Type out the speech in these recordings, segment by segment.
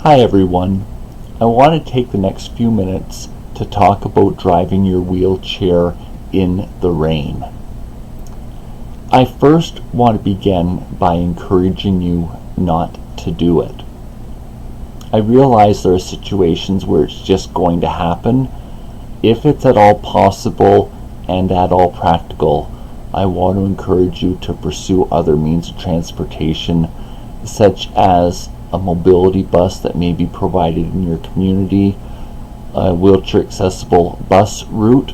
Hi everyone. I want to take the next few minutes to talk about driving your wheelchair in the rain. I first want to begin by encouraging you not to do it. I realize there are situations where it's just going to happen. If it's at all possible and at all practical, I want to encourage you to pursue other means of transportation, such as a mobility bus that may be provided in your community, a wheelchair accessible bus route,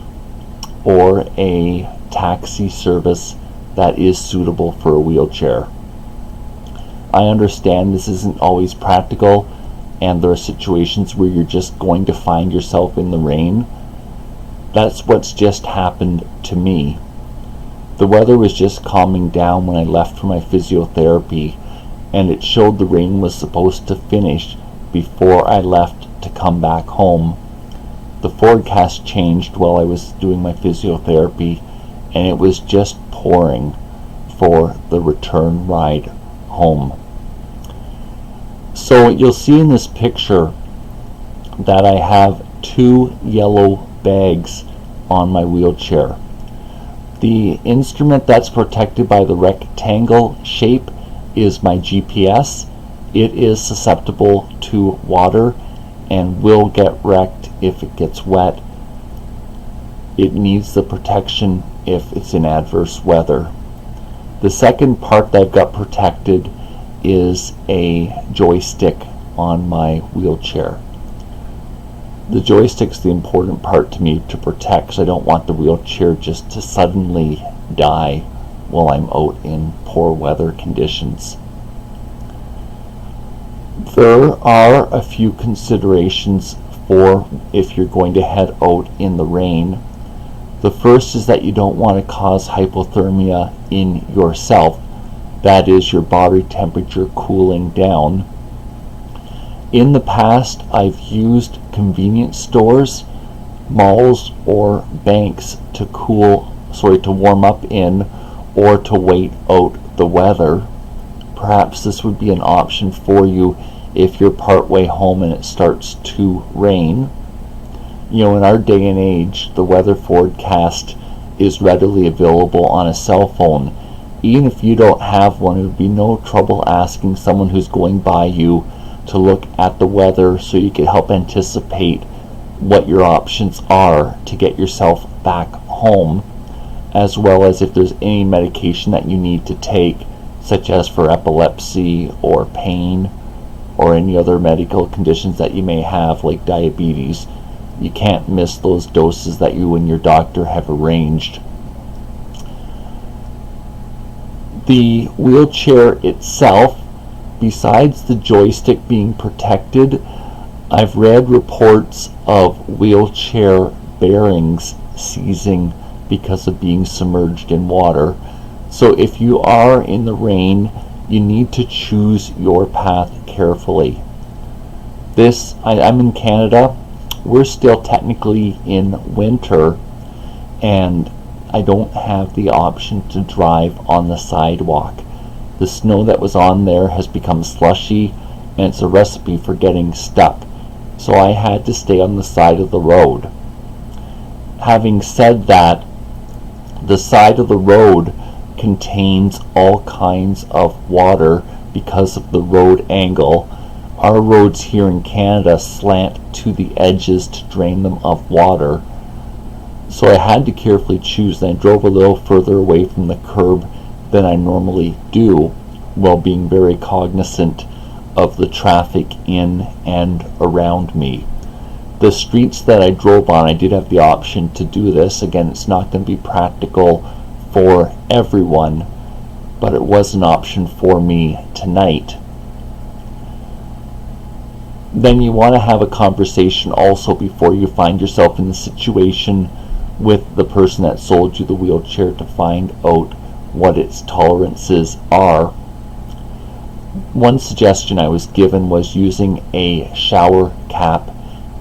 or a taxi service that is suitable for a wheelchair. I understand this isn't always practical, and there are situations where you're just going to find yourself in the rain. That's what's just happened to me. The weather was just calming down when I left for my physiotherapy, and it showed the rain was supposed to finish before I left to come back home. The forecast changed while I was doing my physiotherapy, and it was just pouring for the return ride home. So you'll see in this picture that I have two yellow bags on my wheelchair. The instrument that's protected by the rectangle shape is my GPS. It is susceptible to water and will get wrecked if it gets wet. It needs the protection if it's in adverse weather. The second part that I've got protected is a joystick on my wheelchair. The joystick's the important part to me to protect, because I don't want the wheelchair just to suddenly die while I'm out in poor weather conditions. There are a few considerations for if you're going to head out in the rain. The first is that you don't want to cause hypothermia in yourself, that is, your body temperature cooling down. In the past, I've used convenience stores, malls, or banks to warm up in, or to wait out the weather. Perhaps this would be an option for you if you're partway home and it starts to rain. You know, in our day and age, the weather forecast is readily available on a cell phone. Even if you don't have one, it would be no trouble asking someone who's going by you to look at the weather so you can help anticipate what your options are to get yourself back home, as well as if there's any medication that you need to take, such as for epilepsy or pain or any other medical conditions that you may have, like diabetes. You can't miss those doses that you and your doctor have arranged. The wheelchair itself, besides the joystick being protected, I've read reports of wheelchair bearings seizing because of being submerged in water. So if you are in the rain, you need to choose your path carefully. I'm in Canada. We're still technically in winter, and I don't have the option to drive on the sidewalk. The snow that was on there has become slushy, and it's a recipe for getting stuck. So I had to stay on the side of the road. Having said that, the side of the road contains all kinds of water because of the road angle. Our roads here in Canada slant to the edges to drain them of water. So I had to carefully choose, and I drove a little further away from the curb than I normally do, while being very cognizant of the traffic in and around me. The streets that I drove on, I did have the option to do this. Again, it's not going to be practical for everyone, but it was an option for me tonight. Then you want to have a conversation also before you find yourself in the situation with the person that sold you the wheelchair to find out what its tolerances are. One suggestion I was given was using a shower cap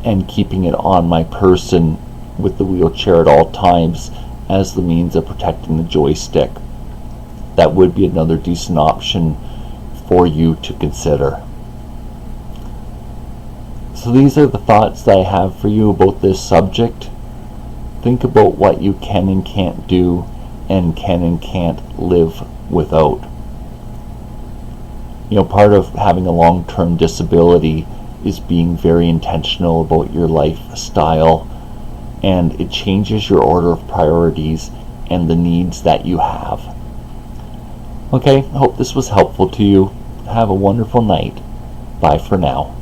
and keeping it on my person with the wheelchair at all times as the means of protecting the joystick. That would be another decent option for you to consider. So these are the thoughts that I have for you about this subject. Think about what you can and can't do and can and can't live without. Part of having a long-term disability is being very intentional about your lifestyle, and it changes your order of priorities and the needs that you have. Okay, I hope this was helpful to you. Have a wonderful night. Bye for now.